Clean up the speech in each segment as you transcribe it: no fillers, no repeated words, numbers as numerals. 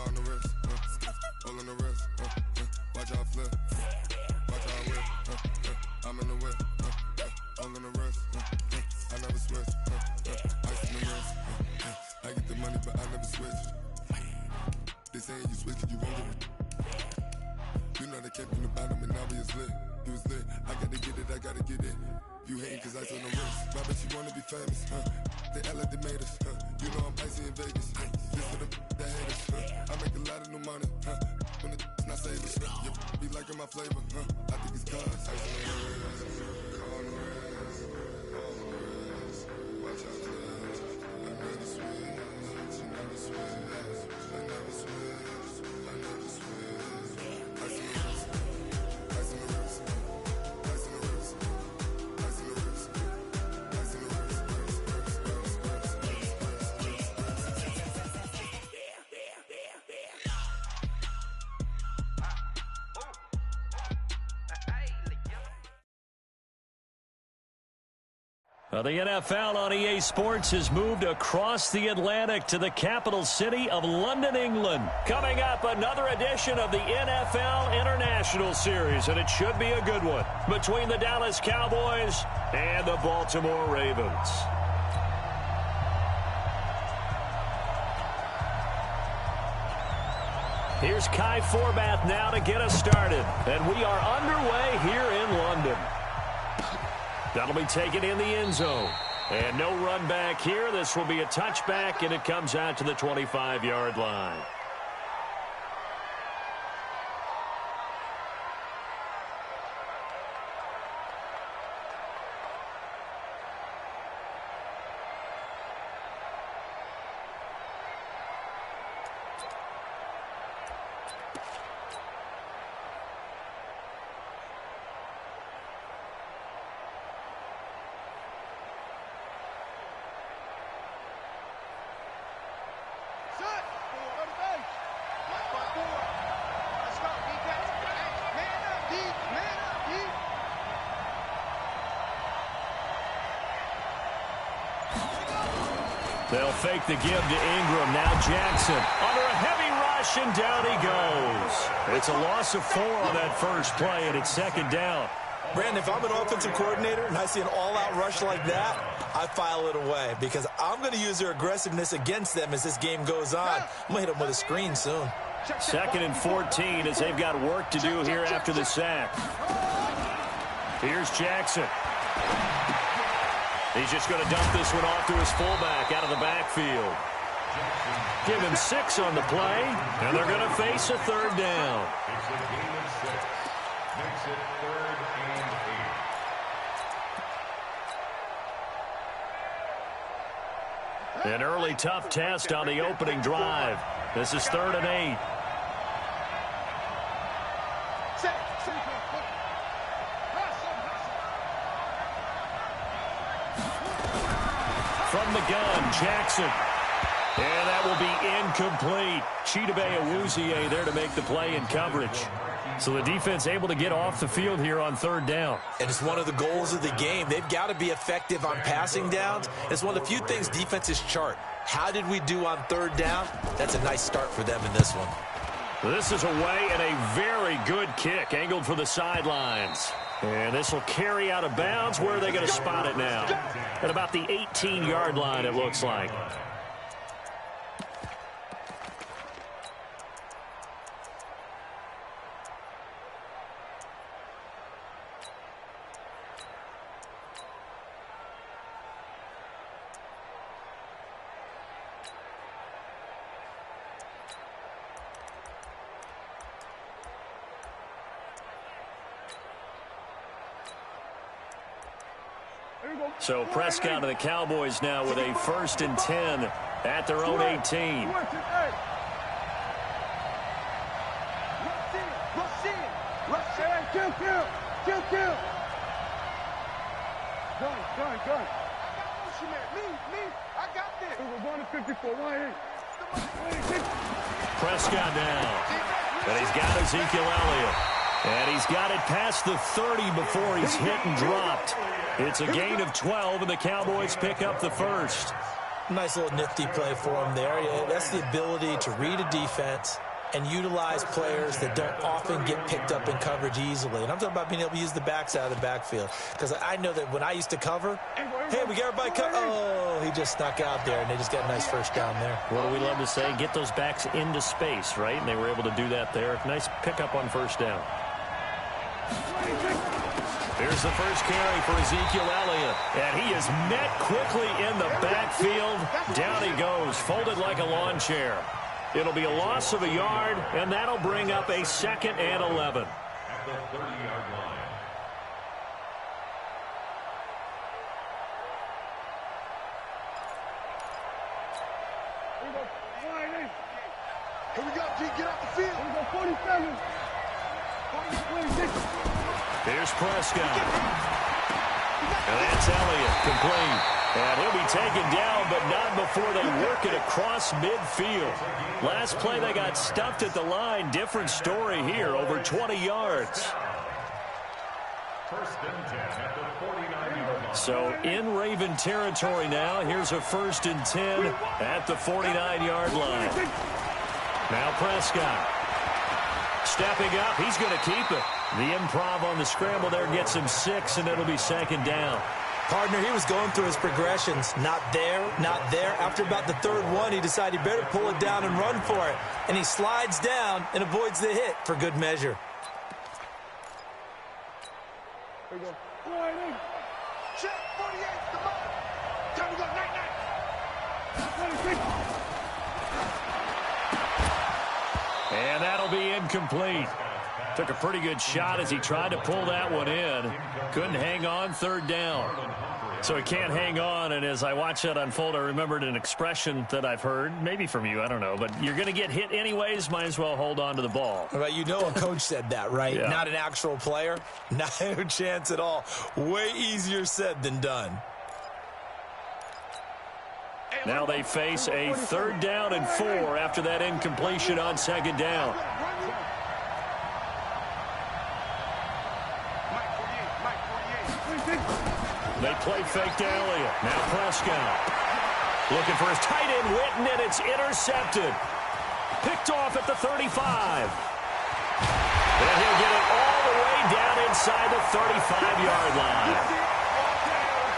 on the wrist, all on the wrist, watch how I flip, watch how I whip, I'm in the whip, all on the wrist, I never switch, ice in the wrist, I get the money but I never switch. They saying you switch and you won't get it. You know they came from the bottom and now we is lit. You was lit, I gotta get it, I gotta get it. You hating cause ice on the wrist, but I bet you wanna be famous, They act like they made us, You know I'm icy in Vegas, This for the that hate us, I make a lot of new money, When it's not savers, You be liking my flavor, I think it's cause ice on the wrist, on the wrist, on the wrist. Watch out for this, I never switch, you never switch, I never switch, I never switch. Ice on the wrist, ice on the wrist, ice on the wrist, ice on the wrist, ice on the wrist, The NFL on EA Sports has moved across the Atlantic to the capital city of London, England. Coming up, another edition of the NFL International Series, and it should be a good one, between the Dallas Cowboys and the Baltimore Ravens. Here's Kai Forbath now to get us started, and we are underway here in London. That'll be taken in the end zone. And no run back here. This will be a touchback, and it comes out to the 25-yard line. They'll fake the give to Ingram. Now Jackson under a heavy rush, and down he goes. It's a loss of 4 on that first play, and it's second down. Brandon, if I'm an offensive coordinator and I see an all-out rush like that, I file it away because I'm going to use their aggressiveness against them as this game goes on. I'm going to hit them with a screen soon. Second and 14 as they've got work to do here after the sack. Here's Jackson. He's just going to dump this one off to his fullback out of the backfield. Give him 6 on the play, and they're going to face a third down. It's a game of 6. Makes it 3rd and 8. An early tough test on the opening drive. This is 3rd and 8. From the gun, Jackson. And that will be incomplete. Chidobe Awuzie there to make the play in coverage. So the defense able to get off the field here on 3rd down. And it's one of the goals of the game. They've got to be effective on passing downs. It's one of the few things defenses chart. How did we do on 3rd down? That's a nice start for them in this one. This is away and a very good kick angled for the sidelines. And this will carry out of bounds. Where are they going to spot it now? At about the 18-yard line, it looks like. So Prescott and the Cowboys now with a 1st and 10 at their own 18. Prescott now. And he's got Ezekiel Elliott. And he's got it past the 30 before he's hit and dropped. It's a gain of 12, and the Cowboys pick up the first. Nice little nifty play for him there. Yeah, that's the ability to read a defense and utilize players that don't often get picked up in coverage easily. And I'm talking about being able to use the backs out of the backfield. Because I know that when I used to cover, hey, we got everybody covered. Oh, he just snuck out there, and they just got a nice first down there. What do we love to say? Get those backs into space, right? And they were able to do that there. Nice pickup on first down. Here's the first carry for Ezekiel Elliott. And he is met quickly in the backfield. Down he goes, folded like a lawn chair. It'll be a loss of a yard, and that'll bring up a 2nd and 11. At the 30-yard line. Here we go, G. Get off the field. Here we go, 47. 46. Here's Prescott. And that's Elliott, complete. And he'll be taken down, but not before they work it across midfield. Last play, they got stuffed at the line. Different story here, over 20 yards. First and 10 at the 49-yard line. So in Raven territory now. Here's a 1st and 10 at the 49-yard line. Now Prescott. Stepping up, he's going to keep it. The improv on the scramble there gets him 6, and it'll be 2nd down. Partner, he was going through his progressions. Not there, not there. After about the 3rd one, he decided he better pull it down and run for it. And he slides down and avoids the hit for good measure. Here we go. Check 48, the ball. Time to go, night. 26. And that'll be incomplete. Took a pretty good shot as he tried to pull that one in. Couldn't hang on, 3rd down. So he can't hang on, and as I watched that unfold, I remembered an expression that I've heard, maybe from you, I don't know, but you're going to get hit anyways, might as well hold on to the ball. Well, you know a coach said that, right? Yeah. Not an actual player. No chance at all. Way easier said than done. Now they face a 3rd down and 4 after that incompletion on 2nd down. They play fake to Elliott. Now Prescott. Looking for his tight end, Witten, and it's intercepted. Picked off at the 35. And he'll get it all the way down inside the 35-yard line.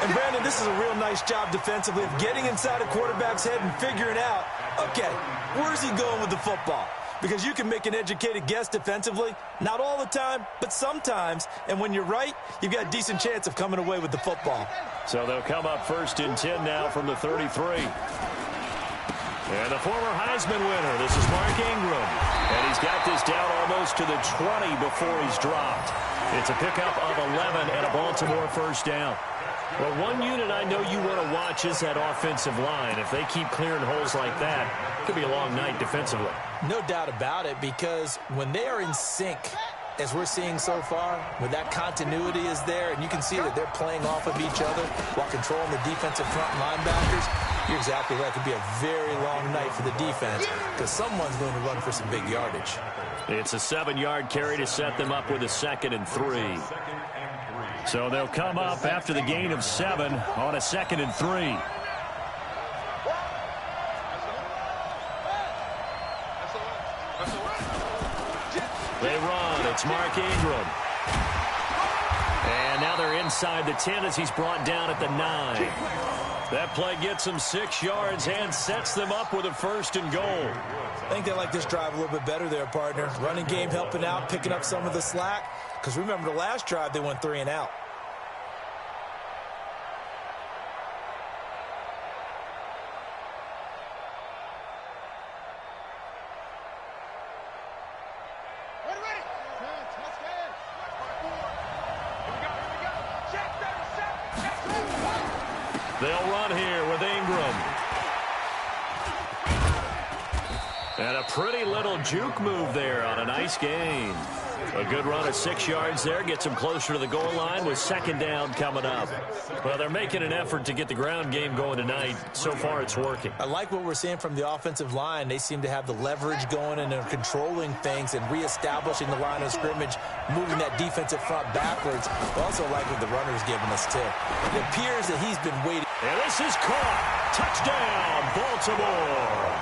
And, Brandon, this is a real nice job defensively of getting inside a quarterback's head and figuring out, okay, where's he going with the football? Because you can make an educated guess defensively. Not all the time, but sometimes. And when you're right, you've got a decent chance of coming away with the football. So they'll come up 1st and 10 now from the 33. And the former Heisman winner, this is Mark Ingram. And he's got this down almost to the 20 before he's dropped. It's a pickup of 11 and a Baltimore 1st down. Well, one unit I know you want to watch is that offensive line. If they keep clearing holes like that, it could be a long night defensively. No doubt about it, because when they are in sync, as we're seeing so far, when that continuity is there, and you can see that they're playing off of each other while controlling the defensive front linebackers, you're exactly right. It could be a very long night for the defense because someone's going to run for some big yardage. It's a 7-yard carry to set them up with a 2nd and 3. So they'll come up after the gain of 7 on a 2nd and 3. They run. It's Mark Ingram. And now they're inside the 10 as he's brought down at the 9. That play gets them 6 yards and sets them up with a 1st and goal. I think they like this drive a little bit better there, partner. Running game helping out, picking up some of the slack. Because remember, the last drive, they went 3 and out. They'll run here with Ingram. And a pretty little juke move there on a nice gain. A good run of 6 yards there gets them closer to the goal line with second down coming up. Well, they're making an effort to get the ground game going tonight. So far, it's working. I like what we're seeing from the offensive line. They seem to have the leverage going, and they're controlling things and reestablishing the line of scrimmage, moving that defensive front backwards. I also like what the runner's giving us, too. It appears that he's been waiting. And this is caught. Touchdown, Baltimore.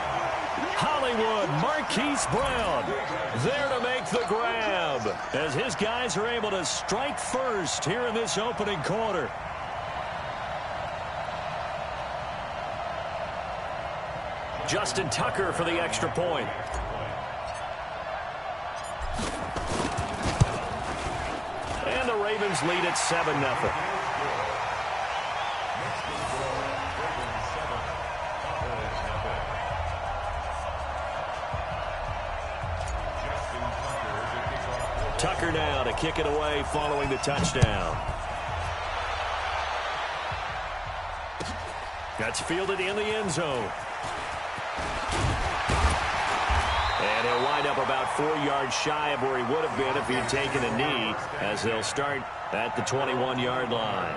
Hollywood, Marquise Brown there to make the grab as his guys are able to strike first here in this opening quarter. Justin Tucker for the extra point. And the Ravens lead at 7-0. Tucker now to kick it away following the touchdown. That's fielded in the end zone. And he'll wind up about 4 yards shy of where he would have been if he had taken a knee, as they'll start at the 21-yard line.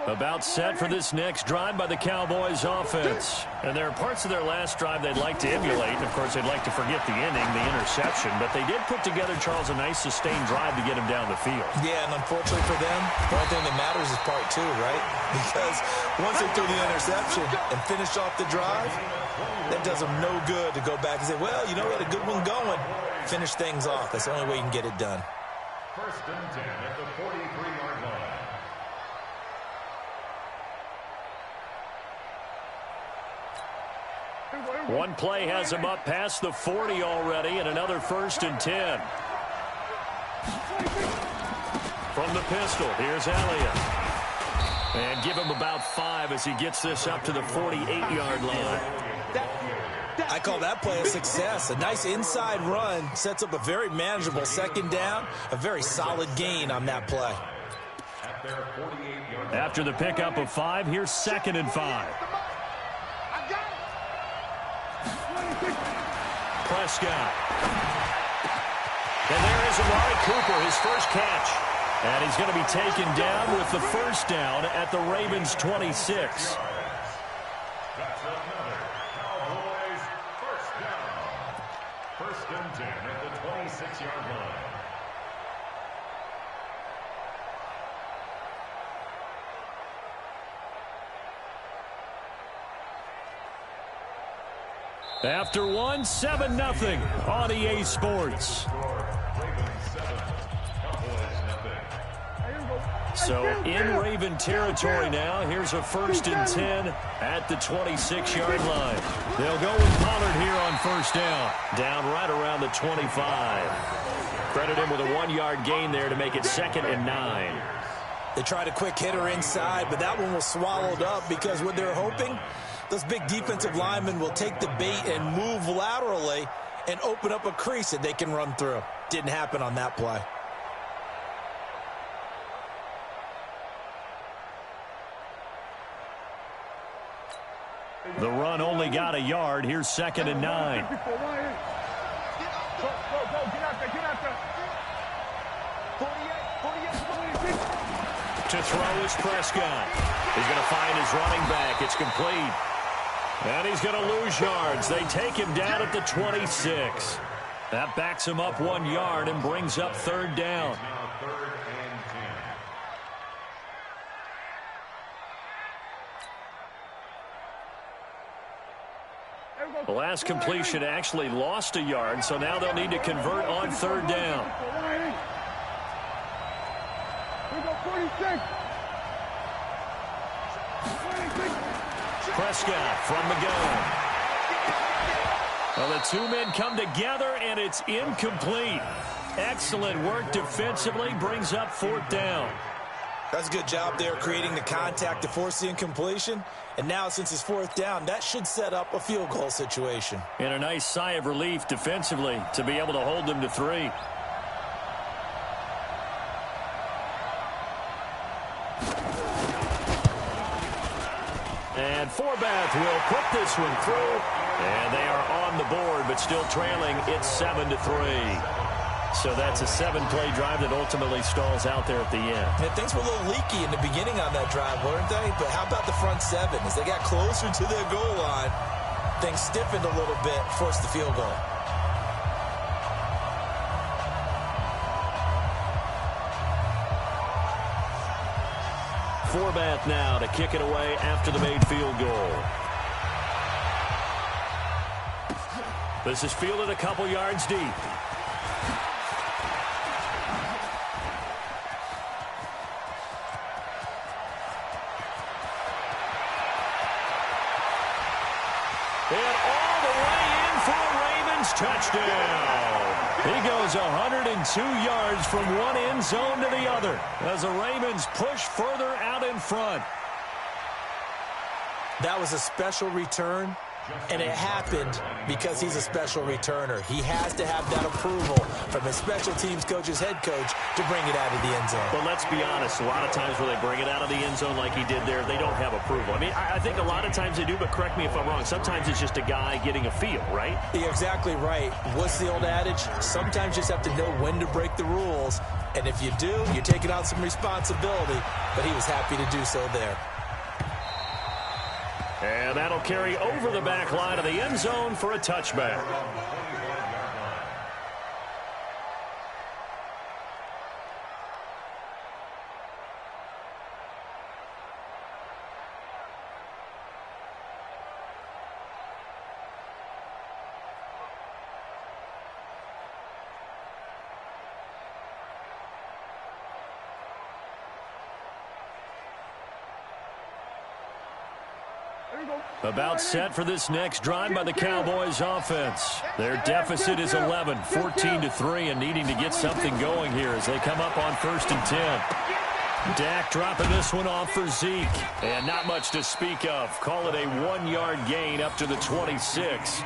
About set for this next drive by the Cowboys offense. And there are parts of their last drive they'd like to emulate. And, of course, they'd like to forget the inning, the interception. But they did put together, Charles, a nice sustained drive to get him down the field. Yeah, and unfortunately for them, the only thing that matters is part 2, right? Because once they threw the interception and finished off the drive, that does them no good to go back and say, well, you know, we had a good one going. Finish things off. That's the only way you can get it done. First and 10 at the 43-yard line. One play has him up past the 40 already, and another 1st and 10. From the pistol, here's Elliott. And give him about 5 as he gets this up to the 48-yard line. I call that play a success. A nice inside run sets up a very manageable second down, a very solid gain on that play. After the pickup of 5, here's 2nd and 5. Prescott. And there is Amari Cooper, his first catch. And he's going to be taken down with the first down at the Ravens' 26. That's another Cowboys first down. 1st and 10 at the 26-yard line. After 1, 7-0 on EA Sports. So in Raven territory now. Here's a 1st and 10 at the 26-yard line. They'll go with Pollard here on first down. Down right around the 25. Credit him with a 1-yard gain there to make it 2nd and 9. They tried a quick hitter inside, but that one was swallowed up because what they're hoping, those big defensive linemen will take the bait and move laterally and open up a crease that they can run through. Didn't happen on that play. The run only got a yard. Here's 2nd and 9. Go, get out there. 48. To throw is Prescott. He's going to find his running back. It's complete. And he's going to lose yards. They take him down at the 26. That backs him up 1 yard and brings up 3rd down. Now 3rd and 10. The last completion actually lost a yard, so now they'll need to convert on 3rd down. We go 46. Prescott from the gun. Well, the 2 men come together, and it's incomplete. Excellent work defensively, brings up 4th down. That's a good job there creating the contact to force the incompletion. And now, since it's 4th down, that should set up a field goal situation. And a nice sigh of relief defensively to be able to hold them to 3. Forbath will put this one through. And they are on the board, but still trailing. It's 7-3. So that's a 7-play drive that ultimately stalls out there at the end. And things were a little leaky in the beginning on that drive, weren't they? But how about the front seven? As they got closer to their goal line, things stiffened a little bit, forced the field goal. Forbath now to kick it away after the made field goal. This is fielded a couple yards deep. And all the way in for a Ravens touchdown. He goes 102 yards from one end zone to the other as the Ravens push further out in front. That was a special return, and it happened because he's a special returner. He has to have that approval from his special teams coach's head coach to bring it out of the end zone. But let's be honest, a lot of times when they bring it out of the end zone like he did there, they don't have approval. I mean, I think a lot of times they do, but correct me if I'm wrong. Sometimes it's just a guy getting a feel, right? You're exactly right. What's the old adage? Sometimes you just have to know when to break the rules. And if you do, you're taking on some responsibility. But he was happy to do so there. And that'll carry over the back line of the end zone for a touchback. About set for this next drive by the Cowboys offense. Their deficit is 11, 14-3, and needing to get something going here as they come up on 1st and 10. Dak dropping this one off for Zeke. And not much to speak of. Call it a 1-yard gain up to the 26.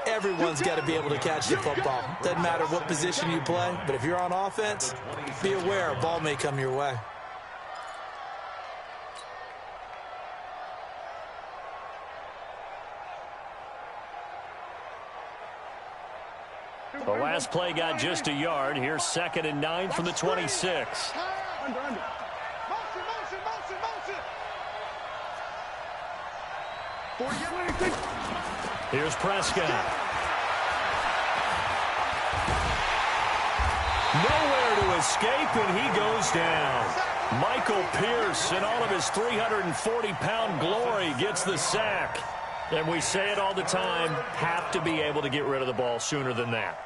Everyone's got to be able to catch the football. Doesn't matter what position you play, but if you're on offense, be aware a ball may come your way. The last play got just a yard. Here's 2nd and 9 from the 26. Under. Motion. Here's Prescott. Nowhere to escape, and he goes down. Michael Pierce, in all of his 340-pound glory, gets the sack. And we say it all the time, have to be able to get rid of the ball sooner than that.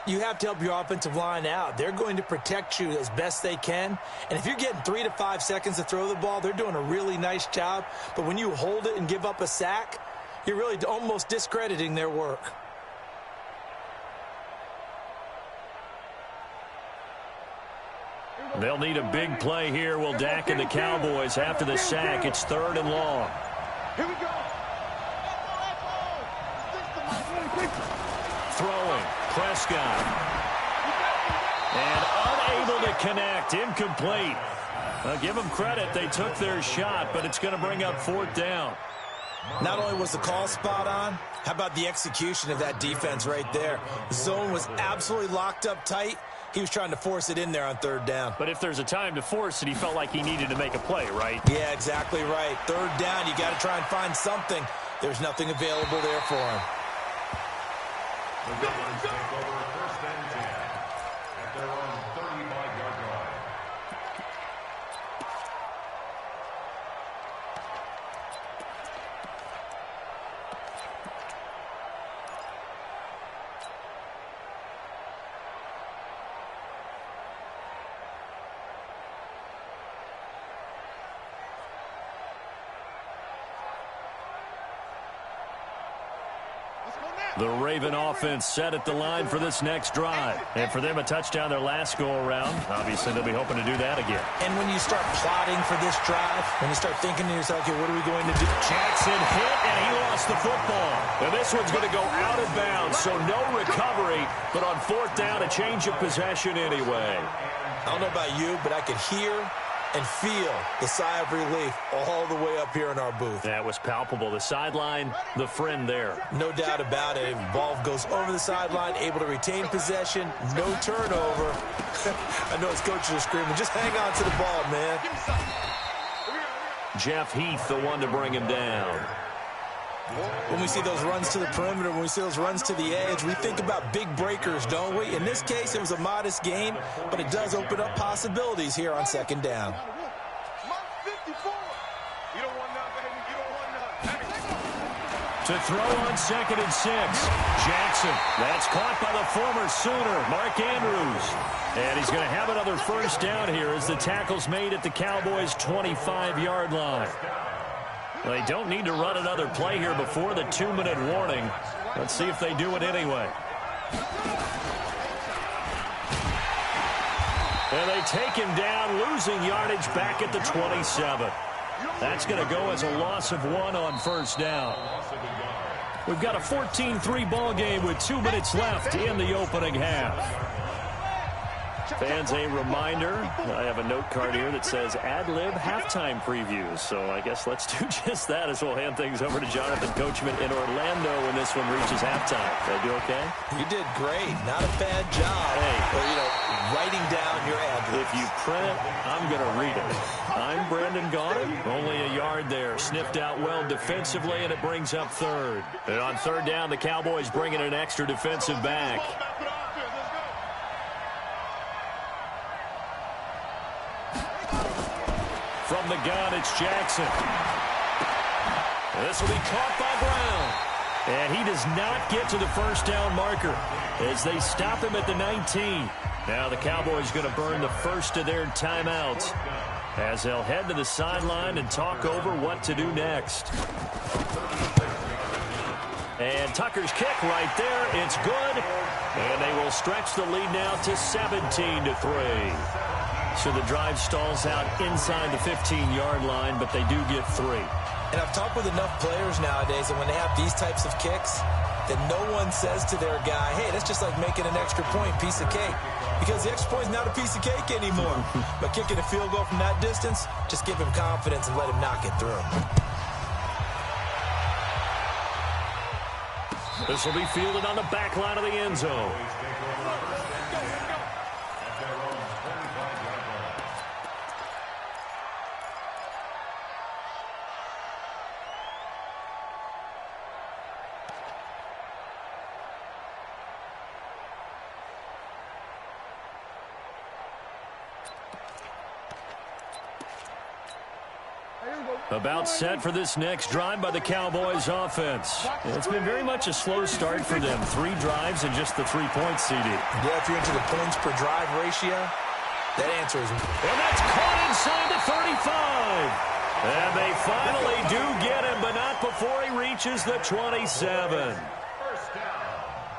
You have to help your offensive line out. They're going to protect you as best they can. And if you're getting 3 to 5 seconds to throw the ball, they're doing a really nice job. But when you hold it and give up a sack, you're really almost discrediting their work. They'll need a big play here. Will Dak and the Cowboys after the sack. It's 3rd and long. Here we go. Throwing. Prescott. And unable to connect. Incomplete. Give them credit. They took their shot, but it's going to bring up 4th down. Not only was the call spot on, how about the execution of that defense right there? The zone was absolutely locked up tight. He was trying to force it in there on 3rd down. But if there's a time to force it, he felt like he needed to make a play, right? Yeah, exactly right. 3rd down, you got to try and find something. There's nothing available there for him. The Ravens take over 1st and 10 at their own 35-yard line. The Raven offense set at the line for this next drive. And for them, a touchdown their last go-around. Obviously, they'll be hoping to do that again. And when you start plotting for this drive, when you start thinking to yourself, okay, what are we going to do? Jackson hit, and he lost the football. And this one's going to go out of bounds, so no recovery. But on 4th down, a change of possession anyway. I don't know about you, but I could hear and feel the sigh of relief all the way up here in our booth. That was palpable. The sideline, the friend there. No doubt about it. Ball goes over the sideline, able to retain possession, no turnover. I know his coaches are screaming, just hang on to the ball, man. Jeff Heath, the one to bring him down. When we see those runs to the perimeter, when we see those runs to the edge, we think about big breakers, don't we? In this case, it was a modest gain, but it does open up possibilities here on second down. To throw on 2nd and 6. Jackson. That's caught by the former Sooner, Mark Andrews. And he's going to have another first down here as the tackle's made at the Cowboys' 25-yard line. Well, they don't need to run another play here before the 2-minute warning. Let's see if they do it anyway. And they take him down, losing yardage back at the 27. That's going to go as a loss of 1 on first down. We've got a 14-3 ball game with 2 minutes left in the opening half. Fans, a reminder, I have a note card here that says ad-lib halftime previews. So I guess let's do just that as we'll hand things over to Jonathan Coachman in Orlando when this one reaches halftime. Did I do okay? You did great. Not a bad job. Hey, writing down your ad-libs. If you print it, I'm going to read it. I'm Brandon Gaudin. Only a yard there. Sniffed out well defensively, and it brings up third. And on third down, the Cowboys bring in an extra defensive back. From the gun, it's Jackson. And this will be caught by Brown. And he does not get to the first down marker as they stop him at the 19. Now the Cowboys going to burn the first of their timeouts as they'll head to the sideline and talk over what to do next. And Tucker's kick right there. It's good. And they will stretch the lead now to 17-3. So the drive stalls out inside the 15-yard line, but they do get 3. And I've talked with enough players nowadays that when they have these types of kicks, that no one says to their guy, hey, that's just like making an extra point, piece of cake. Because the extra point is not a piece of cake anymore. But kicking a field goal from that distance, just give him confidence and let him knock it through. This will be fielded on the back line of the end zone. About set for this next drive by the Cowboys offense. It's been very much a slow start for them. 3 drives and just the 3 points, CD. Yeah, if you're into the points per drive ratio, that answer is... And that's caught inside the 35. And they finally do get him, but not before he reaches the 27.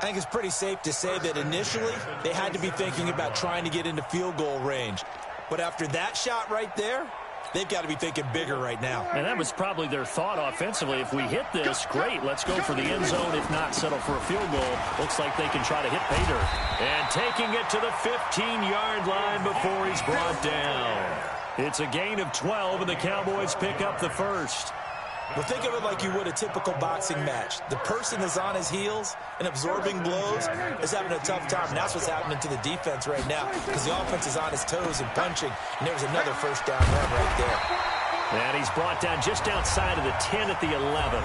I think it's pretty safe to say that initially they had to be thinking about trying to get into field goal range. But after that shot right there, they've got to be thinking bigger right now. And that was probably their thought offensively. If we hit this, great. Let's go for the end zone. If not, settle for a field goal. Looks like they can try to hit pay dirt. And taking it to the 15-yard line before he's brought down. It's a gain of 12, and the Cowboys pick up the first. Well, think of it like you would a typical boxing match. The person is on his heels and absorbing blows is having a tough time. And that's what's happening to the defense right now because the offense is on his toes and punching. And there's another first down run right there. And he's brought down just outside of the 10 at the 11.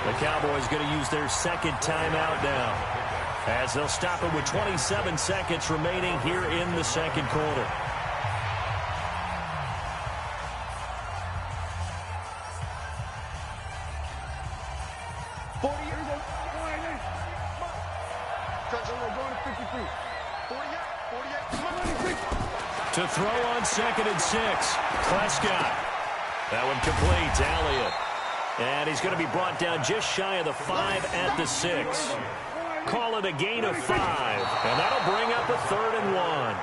The Cowboys going to use their second timeout now as they'll stop it with 27 seconds remaining here in the second quarter. To throw on 2nd and 6. Prescott. That one complete to Elliott. And he's going to be brought down just shy of the 5 at the 6. Call it a gain of 5. And that'll bring up a 3rd and 1.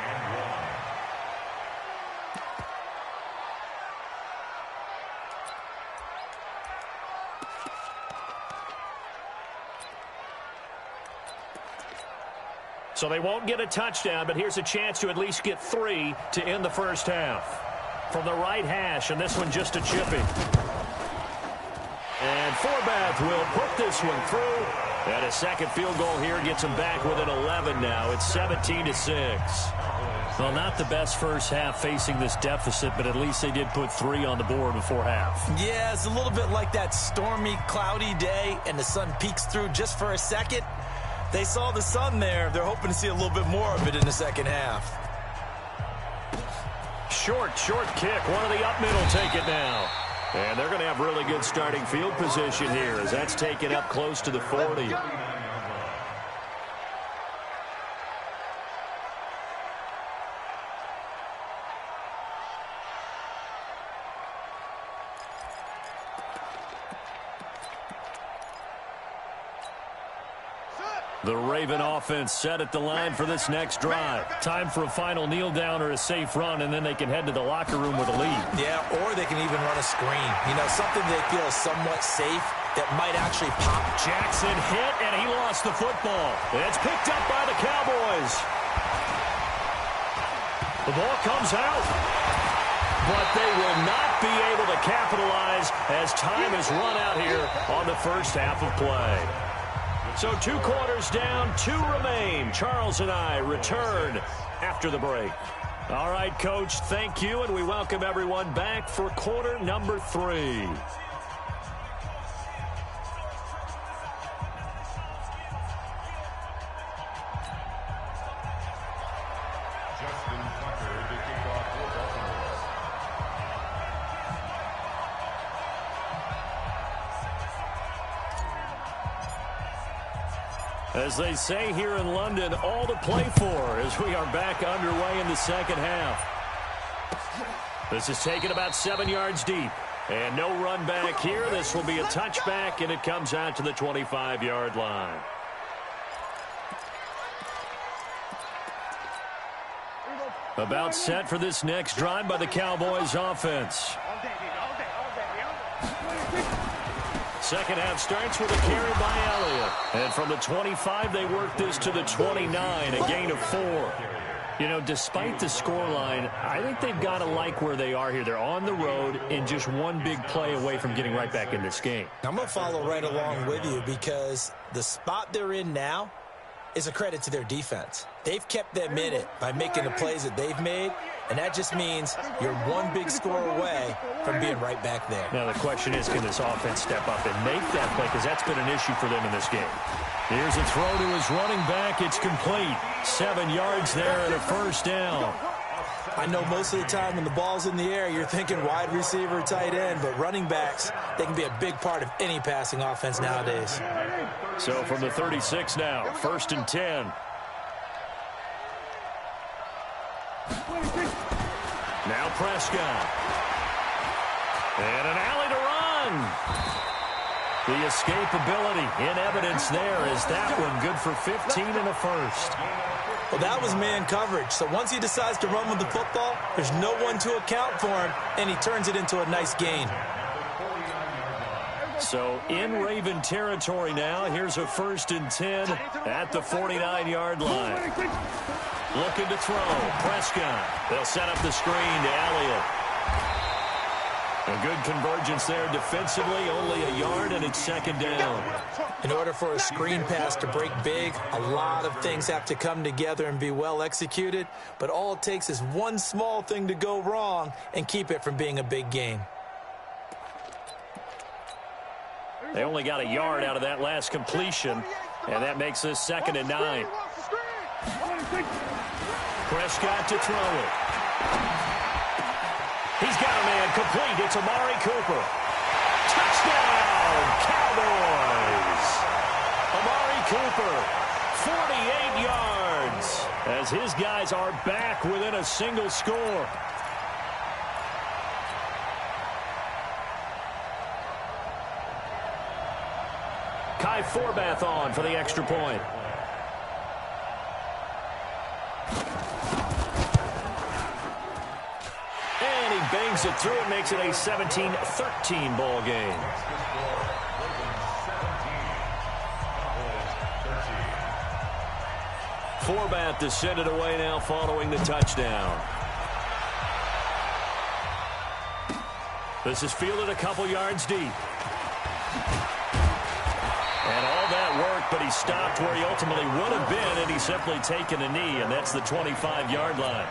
So they won't get a touchdown, but here's a chance to at least get 3 to end the first half. from the right hash, and this one just a chipping. And Forbath will put this one through. And a second field goal here gets them back within 11 now. It's 17-6. Well, not the best first half facing this deficit, but at least they did put 3 on the board before half. Yeah, it's a little bit like that stormy, cloudy day, and the sun peeks through just for a second. They saw the sun there. They're hoping to see a little bit more of it in the second half. Short kick. One of the up middle take it now. And they're going to have really good starting field position here as that's taken up close to the 40. The Raven offense set at the line for this next drive. Time for a final kneel down or a safe run, and then they can head to the locker room with a lead. Yeah, or they can even run a screen. You know, something they feel is somewhat safe that might actually pop. Jackson hit, and he lost the football. It's picked up by the Cowboys. The ball comes out, but they will not be able to capitalize as time is run out here on the first half of play. So 2 quarters down, 2 remain. Charles and I return after the break. All right, Coach, thank you, and we welcome everyone back for quarter number 3. As they say here in London, all to play for as we are back underway in the second half. This is taken about 7 yards deep. And no run back here. This will be a touchback, and it comes out to the 25-yard line. About set for this next drive by the Cowboys offense. Second half starts with a carry by Elliott. And from the 25, they work this to the 29, a gain of 4. You know, despite the scoreline, I think they've got to like where they are here. They're on the road and just one big play away from getting right back in this game. I'm going to follow right along with you because the spot they're in now is a credit to their defense. They've kept them in it by making the plays that they've made, and that just means you're one big score away from being right back there. Now the question is, can this offense step up and make that play? Because that's been an issue for them in this game. Here's a throw to his running back. It's complete. 7 yards there and a first down. I know most of the time when the ball's in the air, you're thinking wide receiver, tight end, but running backs, they can be a big part of any passing offense nowadays. So from the 36 now, 1st and 10. Now Prescott. And an alley to run. The escapability in evidence there is that one good for 15 and a first. Well, that was man coverage. So once he decides to run with the football, there's no one to account for him, and he turns it into a nice gain. So in Raven territory now, here's a 1st and 10 at the 49-yard line. Looking to throw. Prescott. They'll set up the screen to Elliott. A good convergence there defensively, only a yard, and it's 2nd down. In order for a screen pass to break big, a lot of things have to come together and be well executed, but all it takes is one small thing to go wrong and keep it from being a big gain. They only got a yard out of that last completion, and that makes this 2nd and 9. Prescott to throw it. He's got a man complete. It's Amari Cooper. Touchdown, Cowboys. Amari Cooper, 48 yards, as his guys are back within a single score. Kai Forbath on for the extra point. And he bangs it through and makes it a 17-13 ball game. Forbath to send it away now following the touchdown. This is fielded a couple yards deep. And all that work, but he stopped where he ultimately would have been, and he's simply taken a knee, and that's the 25-yard line.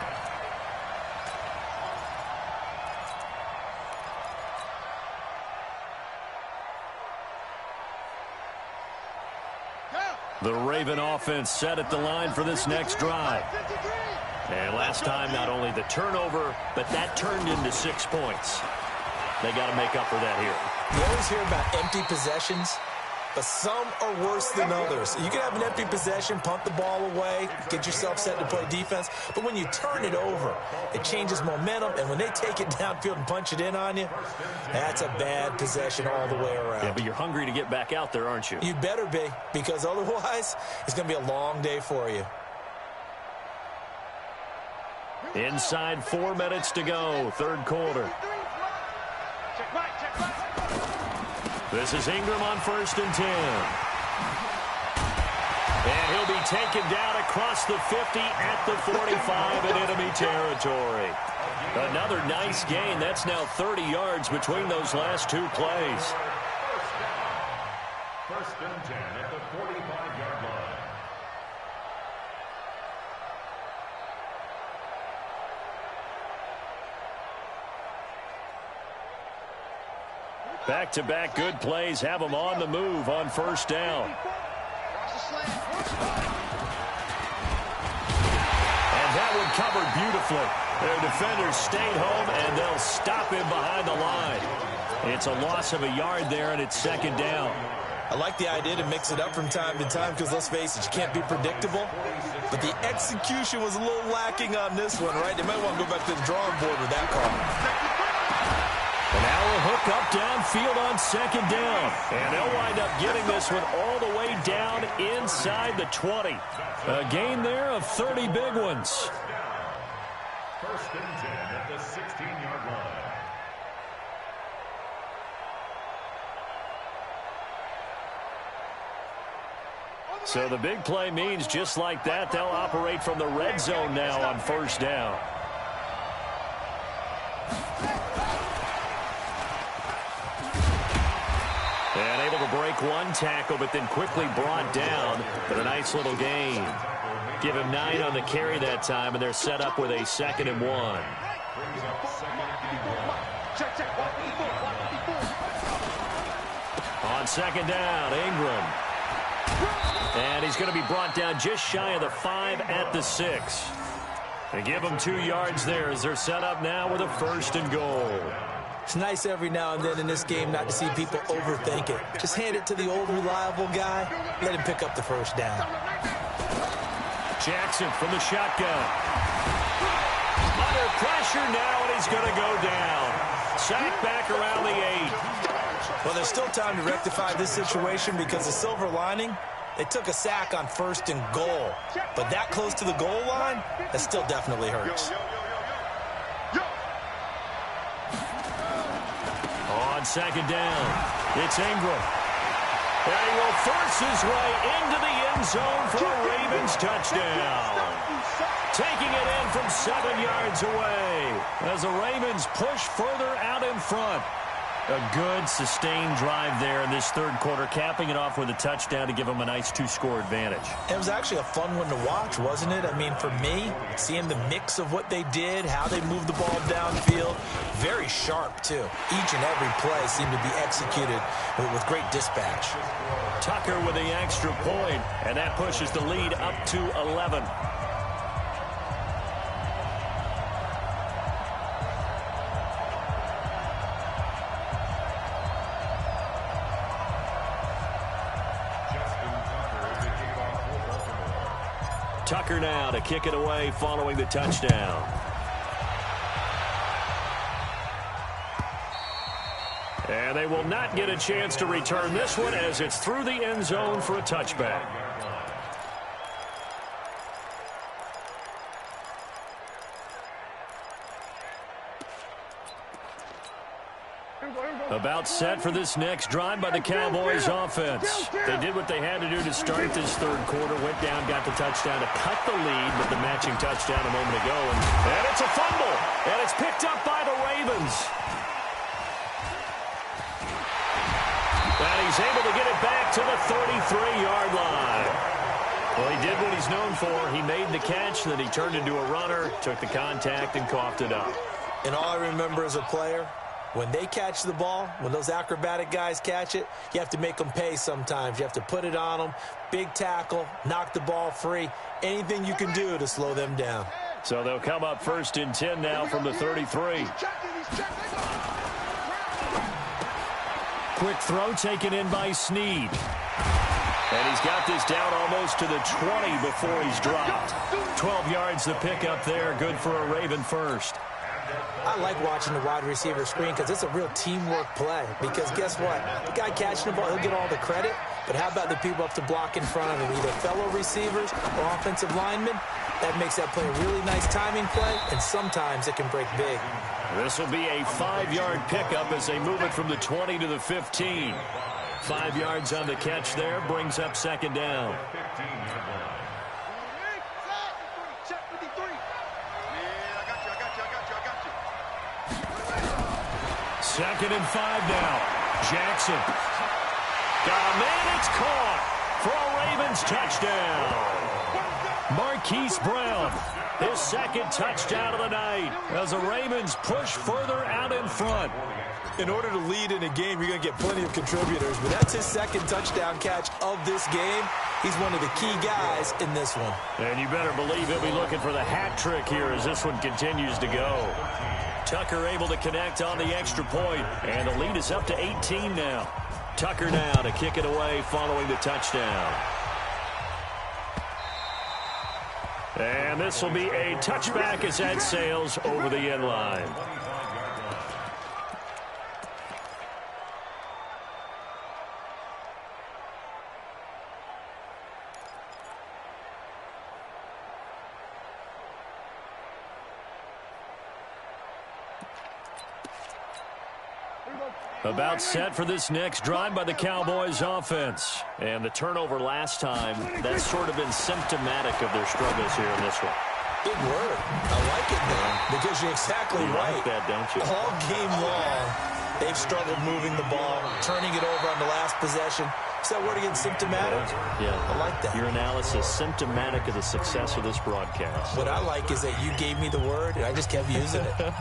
The Raven offense set at the line for this next drive. And last time, not only the turnover, but that turned into 6 points. They got to make up for that here. You always hear about empty possessions, but some are worse than others. You can have an empty possession, punt the ball away, get yourself set to play defense, but when you turn it over, it changes momentum, and when they take it downfield and punch it in on you, that's a bad possession all the way around. Yeah, but you're hungry to get back out there, aren't you? You better be, because otherwise, it's going to be a long day for you. Inside 4 minutes to go, third quarter. This is Ingram on 1st and 10. And he'll be taken down across the 50 at the 45 in enemy territory. Another nice gain. That's now 30 yards between those last 2 plays. First and 10 at the 45-yard line. Back-to-back good plays have them on the move on 1st down. And that one covered beautifully. Their defenders stayed home, and they'll stop him behind the line. It's a loss of a yard there, and it's 2nd down. I like the idea to mix it up from time to time because, let's face it, you can't be predictable. But the execution was a little lacking on this one, right? They might want to go back to the drawing board with that call. And now a hook up downfield on 2nd down. And they'll wind up getting this one all the way down inside the 20. A gain there of 30 big ones. First and 10 at the 16-yard line. So the big play means just like that, they'll operate from the red zone now on 1st down. And able to break one tackle, but then quickly brought down. But a nice little gain. Give him 9 on the carry that time, and they're set up with a 2nd and 1. On 2nd down, Ingram. And he's going to be brought down just shy of the 5 at the 6. They give him 2 yards there as they're set up now with a 1st and goal. It's nice every now and then in this game not to see people overthink it. Just hand it to the old reliable guy. Let him pick up the 1st down. Jackson from the shotgun. Under pressure now, and he's going to go down. Sacked back around the 8. Well, there's still time to rectify this situation because the silver lining, they took a sack on 1st and goal. But that close to the goal line, that still definitely hurts. On 2nd down, it's Ingram. And he will force his way into the end zone for a Ravens touchdown. Taking it in from 7 yards away as the Ravens push further out in front. A good, sustained drive there in this third quarter, capping it off with a touchdown to give them a nice 2-score advantage. It was actually a fun one to watch, wasn't it? I mean, for me, seeing the mix of what they did, how they moved the ball downfield, very sharp, too. Each and every play seemed to be executed with great dispatch. Tucker with the extra point, and that pushes the lead up to 11. Tucker now to kick it away following the touchdown. And they will not get a chance to return this one as it's through the end zone for a touchback. About set for this next drive by the Cowboys offense. They did what they had to do to start this third quarter. Went down, got the touchdown to cut the lead with the matching touchdown a moment ago. And it's a fumble. And it's picked up by the Ravens. he's able to get it back to the 33-yard line. Well, he did what he's known for. He made the catch, then he turned into a runner, took the contact, and coughed it up. And all I remember as a player, when they catch the ball, when those acrobatic guys catch it, you have to make them pay sometimes. You have to put it on them, big tackle, knock the ball free, anything you can do to slow them down. So they'll come up 1st and 10 now from the 33. Quick throw taken in by Snead. And he's got this down almost to the 20 before he's dropped. 12 yards the pickup there, good for a Raven first. I like watching the wide receiver screen because it's a real teamwork play. Because guess what? The guy catching the ball, he'll get all the credit. But how about the people up to block in front of him, either fellow receivers or offensive linemen? That makes that play a really nice timing play, and sometimes it can break big. This will be a 5-yard pickup as they move it from the 20 to the 15. 5 yards on the catch there, brings up 2nd down. Second and 5 now. Jackson. Got a man, it's caught for a Ravens touchdown. Marquise Brown, his 2nd touchdown of the night as the Ravens push further out in front. In order to lead in a game, you're going to get plenty of contributors, but that's his 2nd touchdown catch of this game. He's one of the key guys in this one. And you better believe he'll be looking for the hat trick here as this one continues to go. Tucker able to connect on the extra point, and the lead is up to 18 now. Tucker now to kick it away following the touchdown. And this will be a touchback as that sails over the end line. About set for this next drive by the Cowboys offense. And the turnover last time, that's sort of been symptomatic of their struggles here in this one. Big word. I like it, man, because you're exactly right. You like that, don't you? All game long, they've struggled moving the ball, turning it over on the last possession. Is that word again, symptomatic? Yeah. I like that. Your analysis, symptomatic of the success of this broadcast. What I like is that you gave me the word, and I just kept using it.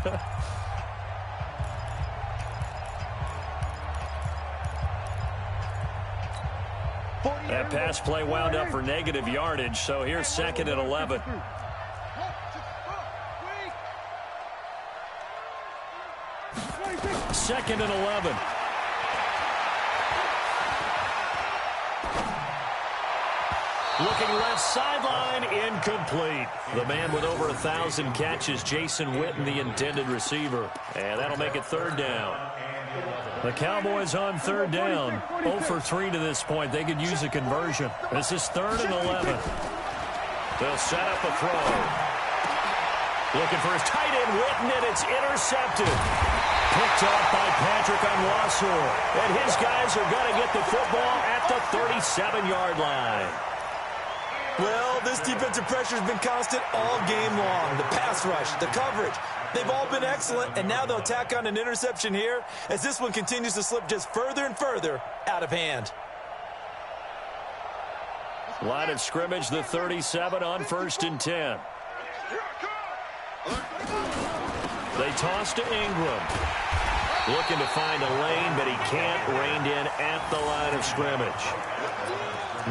That pass play wound up for negative yardage, so here's 2nd and 11. Second and 11. Looking left sideline, incomplete. The man with over 1,000 catches, Jason Witten, the intended receiver. And that'll make it 3rd down. The Cowboys on 3rd down. 0 for 3 to this point. They could use a conversion. This is 3rd and 11. They'll set up a throw. Looking for his tight end, Witten, and it's intercepted. Picked off by Patrick Onwuasor. And his guys are going to get the football at the 37-yard line. Well, this defensive pressure has been constant all game long. The pass rush, the coverage, they've all been excellent, and now they'll tack on an interception here as this one continues to slip just further and further out of hand. Line of scrimmage, the 37 on 1st and 10. They toss to Ingram. Looking to find a lane, but he can't. Reined in at the line of scrimmage.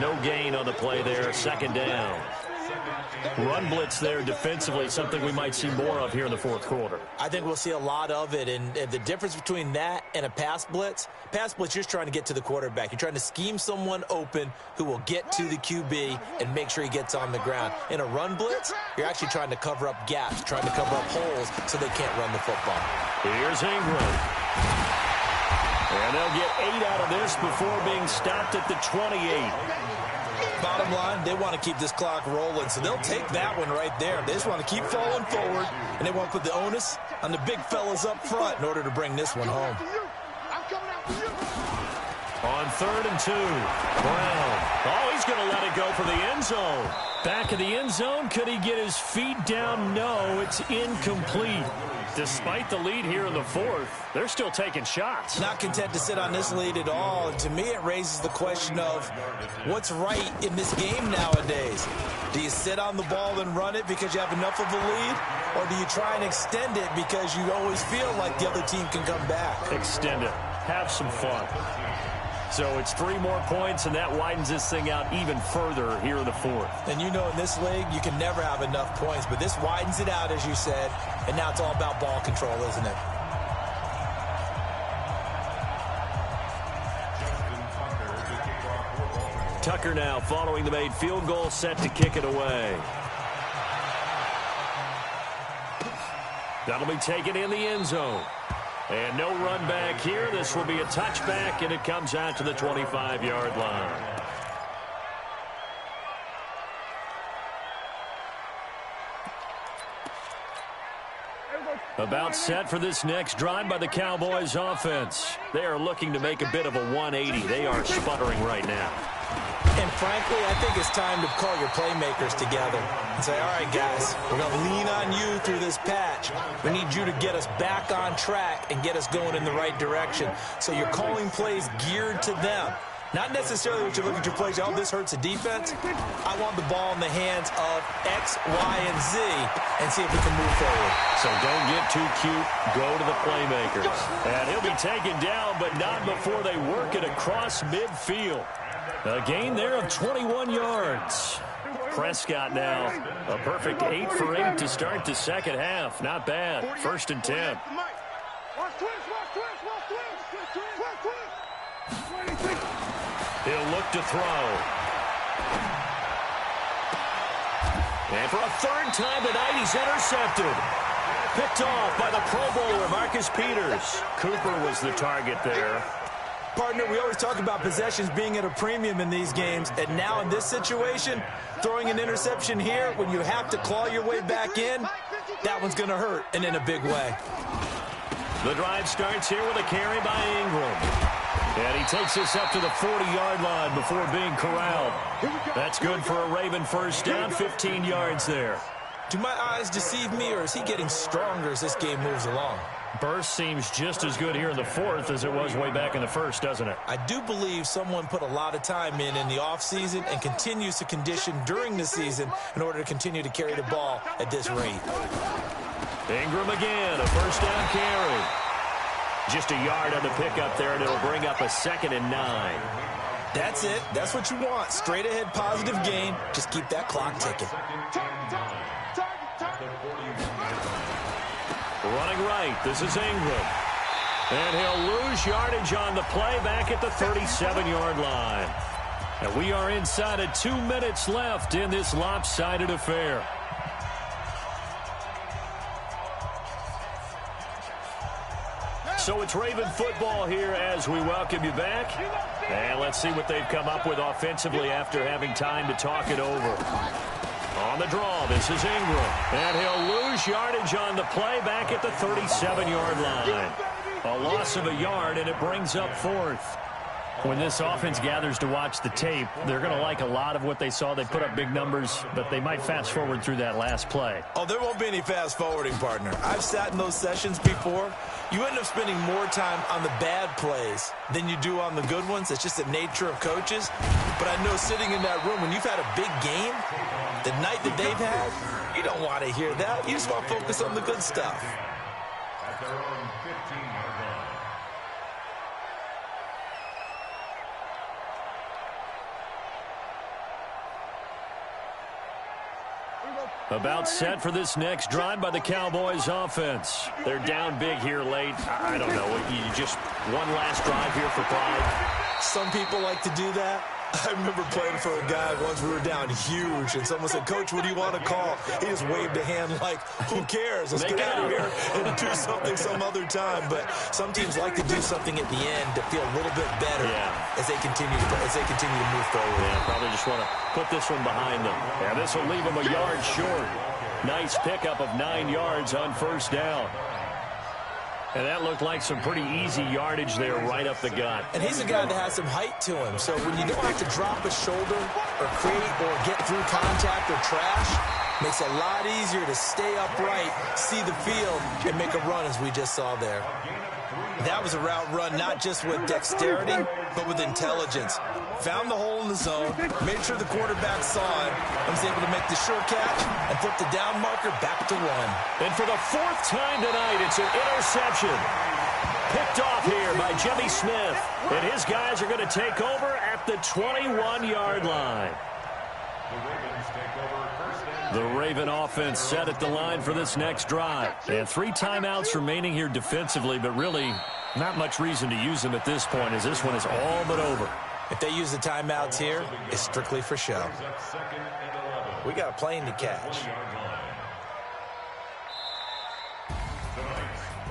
No gain on the play there. 2nd down. Run blitz there defensively, something we might see more of here in the 4th quarter. I think we'll see a lot of it, and the difference between that and a pass blitz, you're just trying to get to the quarterback. You're trying to scheme someone open who will get to the QB and make sure he gets on the ground. In a run blitz, you're actually trying to cover up gaps, trying to cover up holes so they can't run the football. Here's Ingram. And they'll get 8 out of this before being stopped at the 28. Bottom line, they want to keep this clock rolling, so they'll take that one right there. They just want to keep falling forward, and they want to put the onus on the big fellas up front in order to bring this one home. On 3rd and 2, Brown. Oh, he's going to let it go for the end zone. Back of the end zone. Could he get his feet down? No, it's incomplete. Despite the lead here in the fourth, they're still taking shots. Not content to sit on this lead at all. And to me, it raises the question of what's right in this game nowadays. Do you sit on the ball and run it because you have enough of a lead? Or do you try and extend it because you always feel like the other team can come back? Extend it. Have some fun. So it's 3 more points, and that widens this thing out even further here in the fourth. And you know in this league, you can never have enough points, but this widens it out, as you said, and now it's all about ball control, isn't it? Tucker now following the made field goal, set to kick it away. That'll be taken in the end zone. And no run back here. This will be a touchback, and it comes out to the 25-yard line. About set for this next drive by the Cowboys offense. They are looking to make a bit of a 180. They are sputtering right now. And frankly, I think it's time to call your playmakers together and say, all right, guys, we're going to lean on you through this patch. We need you to get us back on track and get us going in the right direction. So you're calling plays geared to them. Not necessarily what you look at your plays, oh, this hurts the defense. I want the ball in the hands of X, Y, and Z and see if we can move forward. So don't get too cute. Go to the playmakers. And he'll be taken down, but not before they work it across midfield. A gain there of 21 yards. Prescott now a perfect 8 for 8 to start the second half. Not bad. 1st and 10. He'll look to throw. And for a 3rd time tonight, he's intercepted. Picked off by the Pro Bowler, Marcus Peters. Cooper was the target there. Partner, we always talk about possessions being at a premium in these games, and now in this situation, throwing an interception here when you have to claw your way back in, that one's going to hurt, and in a big way. The drive starts here with a carry by Ingram. And he takes this up to the 40-yard line before being corralled. That's good for a Raven 1st down, 15 yards there. Do my eyes deceive me, or is he getting stronger as this game moves along? Burst seems just as good here in the 4th as it was way back in the 1st, doesn't it? I do believe someone put a lot of time in the offseason and continues to condition during the season in order to continue to carry the ball at this rate. Ingram again, a 1st down carry. Just a yard on the pickup there, and it'll bring up a 2nd and 9. That's it. That's what you want. Straight ahead positive gain. Just keep that clock ticking. Running right, this is Ingram. And he'll lose yardage on the play back at the 37-yard line. And we are inside of 2 minutes left in this lopsided affair. So it's Raven football here as we welcome you back. And let's see what they've come up with offensively after having time to talk it over. On the draw, this is Ingram. And he'll lose yardage on the play back at the 37-yard line. A loss of a yard, and it brings up 4th. When this offense gathers to watch the tape, they're going to like a lot of what they saw. They put up big numbers, but they might fast forward through that last play. Oh, there won't be any fast forwarding, partner. I've sat in those sessions before. You end up spending more time on the bad plays than you do on the good ones. It's just the nature of coaches. But I know sitting in that room, when you've had a big game, the night that they've had, you don't want to hear that. You just want to focus on the good stuff. At their own 15-yard line. About set for this next drive by the Cowboys offense. They're down big here late. I don't know. You just one last drive here for pride. Some people like to do that. I remember playing for a guy once. We were down huge, and someone said, "Coach, what do you want to call?" He just waved a hand like, who cares? Let's get out of here and do something some other time. But some teams like to do something at the end to feel a little bit better as they continue to move forward. Yeah, probably just want to put this one behind them. Yeah, this will leave them a yard short. Nice pickup of 9 yards on 1st down. And that looked like some pretty easy yardage there right up the gut. And he's a guy that has some height to him. So when you don't have to drop a shoulder or create or get through contact or trash, makes it a lot easier to stay upright, see the field, and make a run as we just saw there. That was a route run not just with dexterity, but with intelligence. Found the hole in the zone, made sure the quarterback saw it, and was able to make the sure catch and flip the down marker back to run. And for the 4th time tonight, it's an interception. Picked off here by Jimmy Smith. And his guys are going to take over at the 21-yard line. The Raven offense set at the line for this next drive. And 3 timeouts remaining here defensively, but really not much reason to use them at this point as this one is all but over. If they use the timeouts here, it's strictly for show. We got a plane to catch.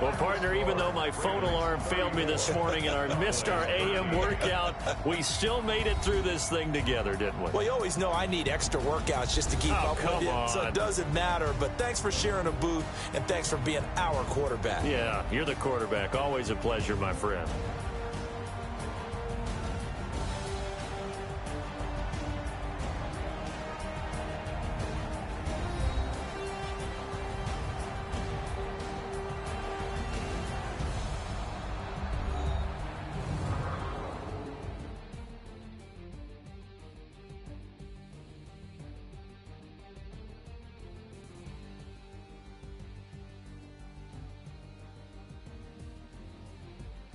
Well, partner, even though my phone alarm failed me this morning and I missed our AM workout, we still made it through this thing together, didn't we? Well, you always know I need extra workouts just to keep up with you, so it doesn't matter. But thanks for sharing a booth, and thanks for being our quarterback. Yeah, you're the quarterback. Always a pleasure, my friend.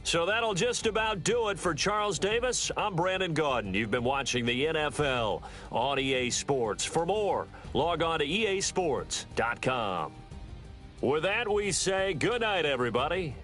So that'll just about do it for Charles Davis. I'm Brandon Gaudin. You've been watching the NFL on EA Sports. For more, log on to easports.com. With that, we say good night, everybody.